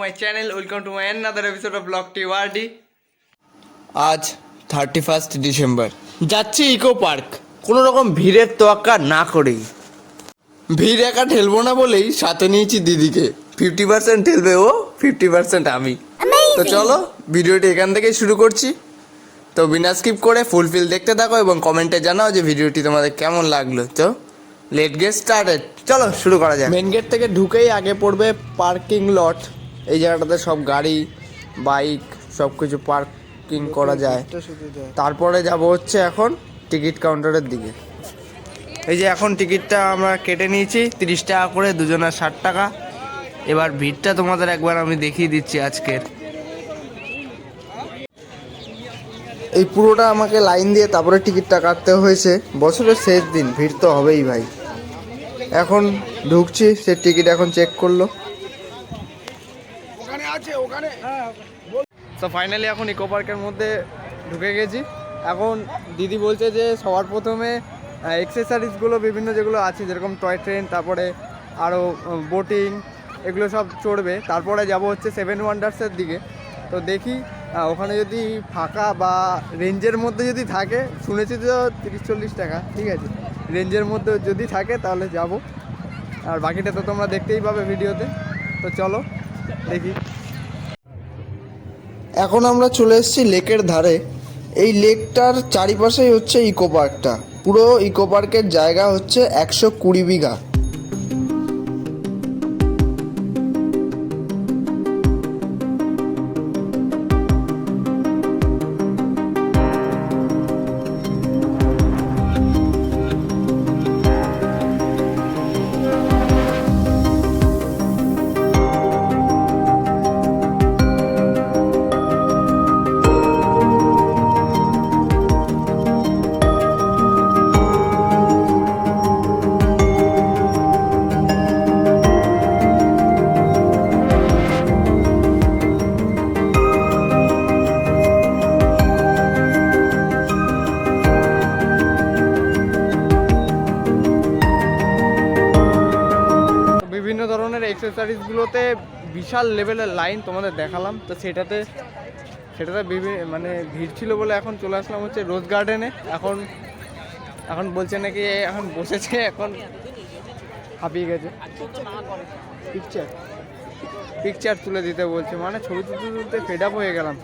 my channel. Welcome to my another episode of Vlog TRD. আজ 31 December যাচ্ছি eco park কোনো রকম ভিড়ের তোয়াক্কা না করেই। ভিড় একা ঠেলবো না বলেই সাথে নিয়েছি দিদিকে। 50% ঠেলবে ও, 50% আমি। তো চলো ভিডিওটি এখান থেকেই শুরু করছি। তো বিনা স্কিপ করে ফুলফিল দেখতে থাকো এবং কমেন্টে জানাও যে ভিডিওটি তোমাদের কেমন লাগলো। তো লেট গেট স্টার্টেড, চলো শুরু করা যায়। মেন গেট থেকে ঢুকেই আগে পড়বে পার্কিং লট। এই জায়গাটাতে সব গাড়ি বাইক সব কিছু পার্কিং করা যায়। তারপরে যাব হচ্ছে এখন টিকিট কাউন্টারের দিকে। এই যে এখন টিকিটটা আমরা কেটে নিয়েছি 30 টাকা করে, দুজনের 60 টাকা। এবার ভিড়টা তোমাদের একবার আমি দেখিয়ে দিচ্ছি আজকের। এই পুরোটা আমাকে লাইন দিয়ে তারপরে টিকিটটা কাটতে হয়েছে। বছরের শেষ দিন, ভিড় তো হবেই ভাই। এখন ঢুকছি, সে টিকিট এখন চেক করলো। তো ফাইনালি এখন ইকো পার্কের মধ্যে ঢুকে গেছি। এখন দিদি বলছে যে সবার প্রথমে এক্সেসারিজগুলো বিভিন্ন যেগুলো আছে, যেরকম টয় ট্রেন, তারপরে আরও বোটিং, এগুলো সব চড়বে। তারপরে যাব হচ্ছে 7 ওয়ান্ডার্সের দিকে। তো দেখি ওখানে যদি ফাঁকা বা রেঞ্জের মধ্যে যদি থাকে, শুনেছি তো 30-40 টাকা, ঠিক আছে, রেঞ্জের মধ্যে যদি থাকে তাহলে যাব। আর বাকিটা তো তোমরা দেখতেই পাবে ভিডিওতে। তো চলো দেখি। এখন আমরা চলে এসেছি লেকের ধারে। এই লেকটার চারিপাশেই হচ্ছে ইকো পার্কটা। পুরো ইকো পার্কের জায়গা হচ্ছে 120 বিঘা। বিভিন্ন ধরনের এক্সেসারিজগুলোতে বিশাল লেভেলের লাইন তোমাদের দেখালাম। তো সেটাতে মানে ভিড় ছিল বলে এখন চলে আসলাম হচ্ছে রোজ গার্ডেনে। এখন বলছে নাকি এখন বসেছে, এখন হাঁপিয়ে গেছে। পিকচার তুলে দিতে বলছে, মানে ছবি তুলতে ফেড আপ হয়ে গেলাম।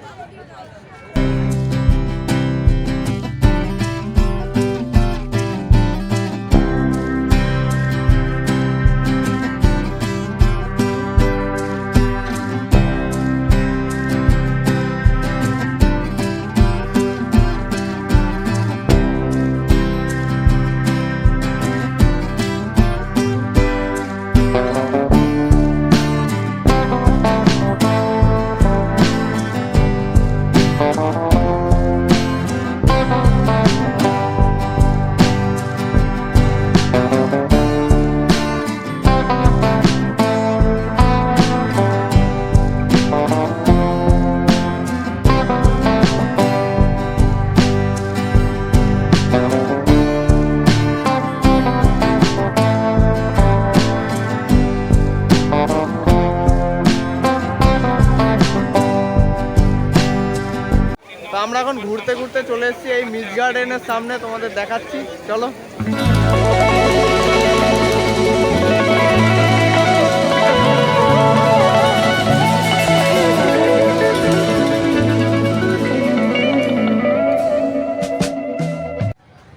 তো আমরা এখন ঘুরতে ঘুরতে চলে এসেছি এই মিস গার্ডেনের সামনে, তোমাদের দেখাচ্ছি, চলো।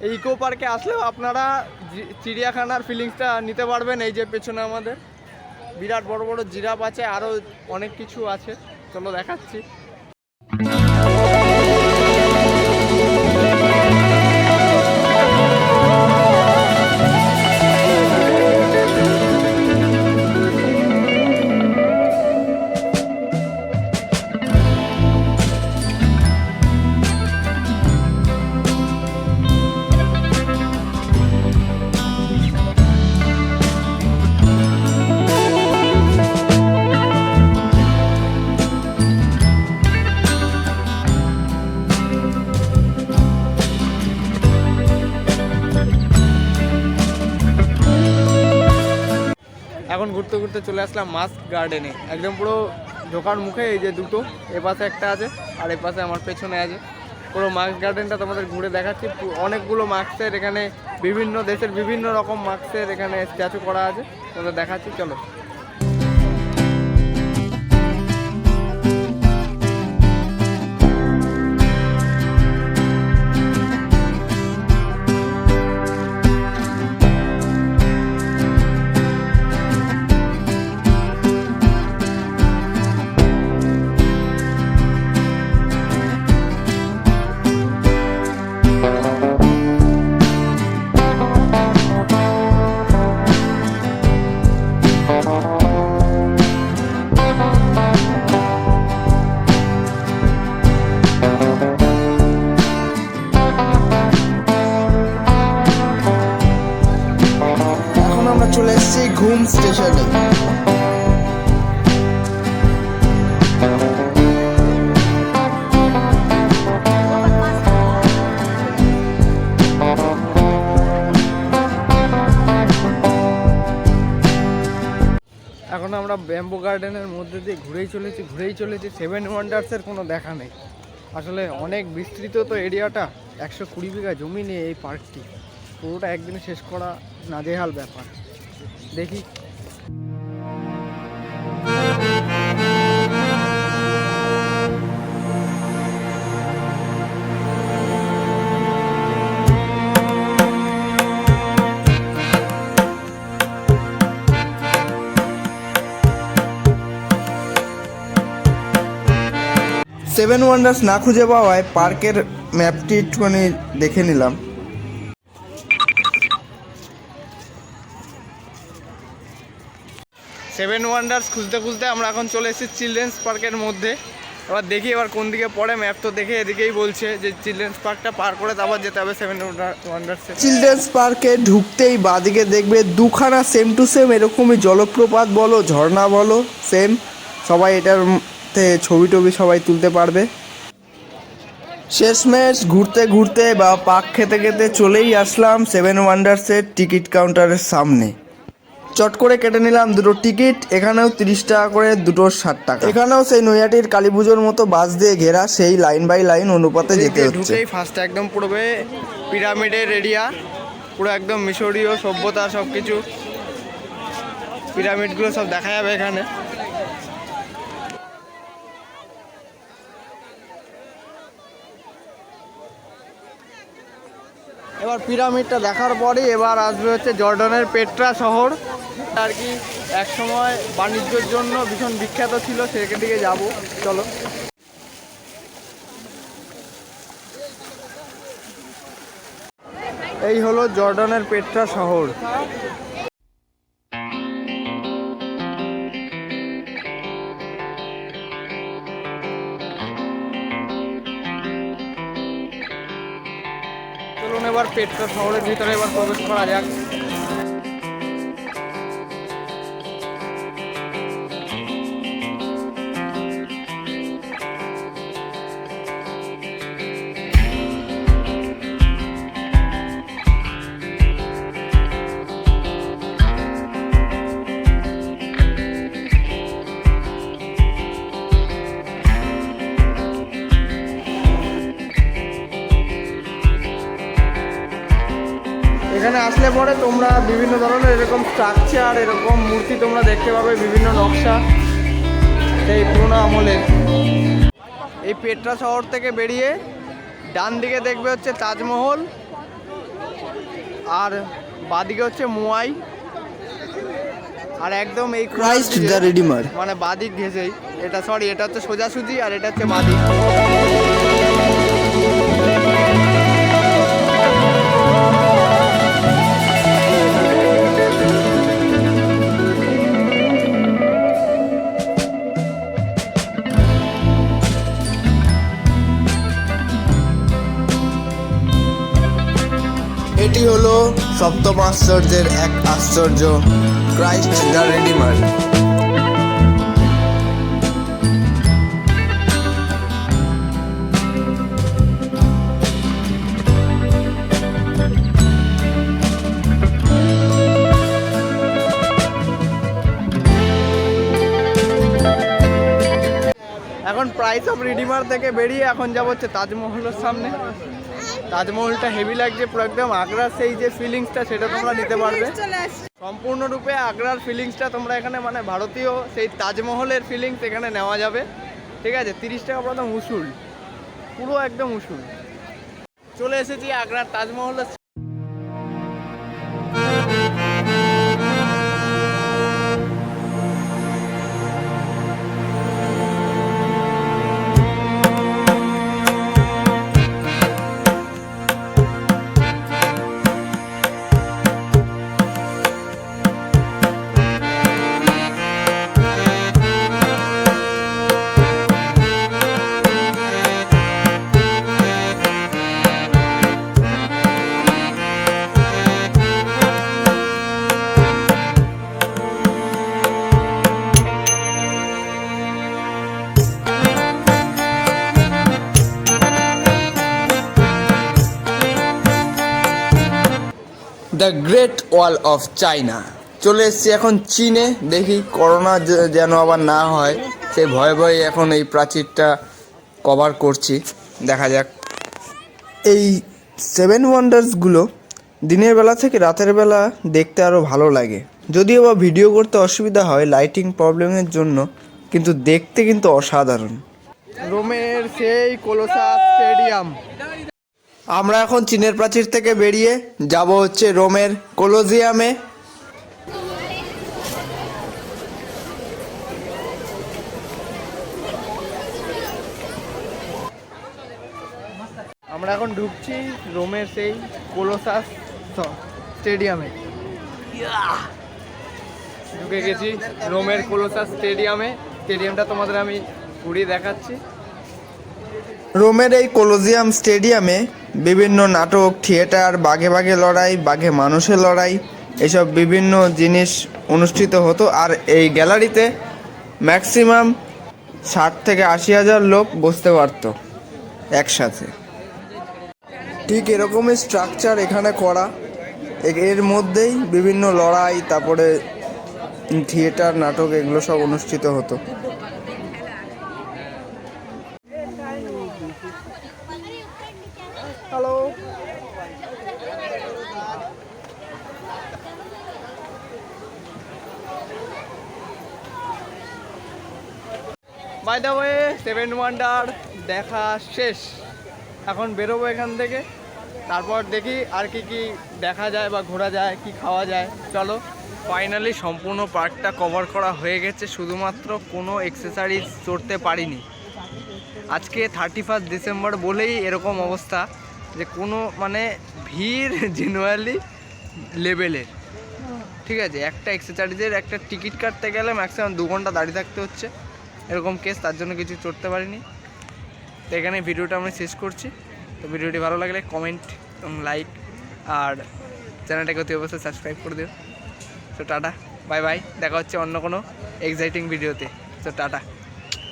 এই ইকো পার্কে আসলেও আপনারা চিড়িয়াখানার ফিলিংসটা নিতে পারবেন। এই যে পেছনে আমাদের বিরাট বড় বড় জিরাফ আছে, আরও অনেক কিছু আছে, চলো দেখাচ্ছি। এখন ঘুরতে ঘুরতে চলে আসলাম মাস্ক গার্ডেনে। একদম পুরো ঢোকার মুখে এই যে দুটো, এ পাশে একটা আছে আর এ পাশে আমার পেছনে আছে। পুরো মাস্ক গার্ডেনটা তোমাদের ঘুরে দেখাচ্ছি। অনেকগুলো মাস্কের এখানে, বিভিন্ন দেশের বিভিন্ন রকম মাস্কের এখানে স্ট্যাচু করা আছে, তোমাদের দেখাচ্ছি, চলো। এখন আমরা চলে এসেছি ঘুম স্টেশনে। এখন আমরা ব্যাম্বু গার্ডেনের মধ্যে দিয়ে ঘুরেই চলেছি। 7 ওয়ান্ডার্সের কোনো দেখা নেই। আসলে অনেক বিস্তৃত তো এরিয়াটা, 120 বিঘা জমি নিয়ে এই পার্কটি, পুরোটা একদিনে শেষ করা নাজেহাল ব্যাপার। দেখি। সেভেন ওয়ান্ডার্স না খুঁজে পাওয়ায় পার্কের ম্যাপটি একটুখানি দেখে নিলাম। সেভেন ওয়ান্ডার্স খুঁজতে আমরা এখন চলে এসেছি চিলড্রেন্স পার্কের মধ্যে। এবার দেখি এবার কোন দিকে পড়ে, ম্যাপ তো দেখে এদিকেই বলছে যে চিলড্রেন্স পার্কটা পার করে তারপর যেতে হবে 7 ওয়ান্ডার্সে। চিলড্রেন্স পার্কে ঢুকতেই বাদিকে দেখবে দুখানা সেম টু সেম এরকমই জলপ্রপাত বলো, ঝর্ণা বলো, সেম। সবাই এটার ছবি টবি সবাই তুলতে পারবে। শেষমেশ ঘুরতে ঘুরতে বা পাক খেতে খেতে চলেই আসলাম 7 ওয়ান্ডার্সের টিকিট কাউন্টারের সামনে। চট করে কেটে নিলাম দুটো টিকিট। এখানেও 30 টাকা করে, দুটো 60 টাকা। এখানেও সেই নৈহাটির কালী পুজোর মতো বাস দিয়ে ঘেরা, সেই লাইন বাই লাইন অনুপাতে যেতে হচ্ছে। ঢুকেই ফার্স্টে একদম পড়বে পিরামিডের এরিয়া, পুরো একদম মিশরীয় সভ্যতা, সব কিছু পিরামিডগুলো সব দেখা যাবে এখানে। এবার পিরামিডটা দেখার পরই এবার আসবে হচ্ছে জর্ডানের পেট্রা শহর, আর কি একসময় বাণিজ্যের জন্য ভীষণ বিখ্যাত ছিল, সেখান দিকে যাব, চলো। এই হলো জর্ডানের পেট্রা শহর। চলুন এবার পেট্রা শহরের ভিতরে এবার প্রবেশ করা যাক। এখানে আসলে পরে তোমরা বিভিন্ন ধরনের এরকম স্ট্রাকচার, এরকম মূর্তি তোমরা দেখতে পাবে, বিভিন্ন নকশা সেই পুরোনো আমলের। এই পেট্রা শহর থেকে বেরিয়ে ডান দিকে দেখবে হচ্ছে তাজমহল, আর বাদিকে হচ্ছে মুয়াই, আর একদম এই ক্রাইস্ট দ্য রিডিমার, মানে বাদিক ঘেসেই এটা, সরি এটা হচ্ছে সোজাসুজি, আর এটা হচ্ছে বাদিক। এটি হলো সপ্তম আশ্চর্যের এক আশ্চর্য, ক্রাইস্ট দ্য রিডিমার। সব রিডিমার থেকে বেরিয়ে এখন যাবো হচ্ছে তাজমহলের সামনে। তাজমহলটা হেভি লাগছে, পুরো একদম আগ্রার সেই যে ফিলিংসটা সেটা তোমরা নিতে পারবে সম্পূর্ণরূপে। আগ্রার ফিলিংসটা তোমরা এখানে মানে ভারতীয় সেই তাজমহলের ফিলিংস এখানে নেওয়া যাবে। ঠিক আছে, 30 টাকা প্রথম উসুল, পুরো একদম উসুল। চলে এসেছি আগ্রার তাজমহলের। The great wall of China. চলে এসছি এখন চীনে, দেখি করোনা যেন আবার না হয় সেই ভয়ে ভয়ে এখন এই প্রাচীরটা কভার করছি, দেখা যাক। এই 7 ওয়ান্ডার্সগুলো দিনের বেলা থেকে রাতের বেলা দেখতে আরও ভালো লাগে, যদিও বা ভিডিও করতে অসুবিধা হয় লাইটিং প্রবলেমের জন্য, কিন্তু দেখতে কিন্তু অসাধারণ। রোমের সেই কোলোসাস স্টেডিয়াম। আমরা এখন চীনের প্রাচীর থেকে বেরিয়ে যাব হচ্ছে রোমের কোলোজিয়ামে। আমরা এখন ঢুকছি রোমের সেই কোলোসাস স্টেডিয়ামে। ঢুকে গেছি রোমের কোলোসাস স্টেডিয়ামে। স্টেডিয়ামটা তোমাদের আমি ঘুরিয়ে দেখাচ্ছি। রোমের এই কোলোজিয়াম স্টেডিয়ামে বিভিন্ন নাটক, থিয়েটার, বাঘে বাঘে লড়াই, বাঘে মানুষের লড়াই, এসব বিভিন্ন জিনিস অনুষ্ঠিত হতো। আর এই গ্যালারিতে ম্যাক্সিমাম 60 থেকে 80 হাজার লোক বসতে পারত একসাথে। ঠিক এরকমই স্ট্রাকচার এখানে করা, এর মধ্যেই বিভিন্ন লড়াই, তারপরে থিয়েটার, নাটক এগুলো সব অনুষ্ঠিত হতো। Hello, by the way 7 wonder দেখা শেষ। এখন বেরোবো এখান থেকে, তারপর দেখি আর কি কি দেখা যায় বা ঘোরা যায়, কি খাওয়া যায়। চলো। ফাইনালি সম্পূর্ণ পার্কটা কভার করা হয়ে গেছে, শুধুমাত্র কোনো এক্সেসারিজ চড়তে পারিনি। আজকে 31 ডিসেম্বর বলেই এরকম অবস্থা যে কোনো মানে ভিড় জেনুয়ালি লেভেলের। ঠিক আছে, একটা এক্সেসারিজের একটা টিকিট কাটতে গেলে ম্যাক্সিমাম 2 ঘন্টা দাঁড়িয়ে থাকতে হচ্ছে, এরকম কেস। তার জন্য কিছু চড়তে পারিনি। তো এখানে ভিডিওটা আমি শেষ করছি। তো ভিডিওটি ভালো লাগলে কমেন্ট এবং লাইক, আর চ্যানেলটাকে অতি অবশ্যই সাবস্ক্রাইব করে দিও। তো টাটা, বাই বাই, দেখা হচ্ছে অন্য কোনো এক্সাইটিং ভিডিওতে। তো টাটা,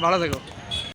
ভালো থেকো।